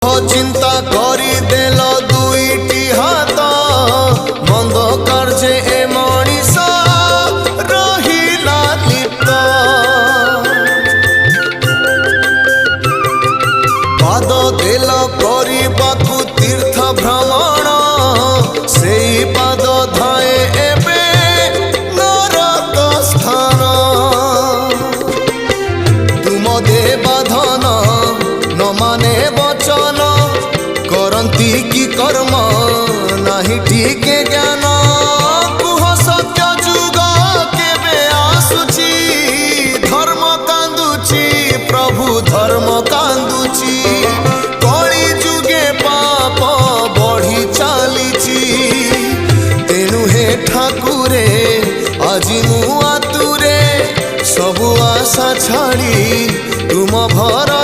चिंता करी देल दुईटी हाथ मंद कार्य ए मनीष रहिला लिप्त पाद देल करबाकू तीर्थ भ्रमण से पाद धाए एबे नरक स्थान तुम देवाधन न माने वचन करती की कर्म नहीं ठीक ज्ञान कुह सत्य जुग केबे आसुची धर्म कांदुची प्रभु धर्म कांदुची कली जुगे पाप बढ़ी चलीची तेणु हे ठाकुरे আজি मु आतुरे सबु आशा छाड़ी तुम भर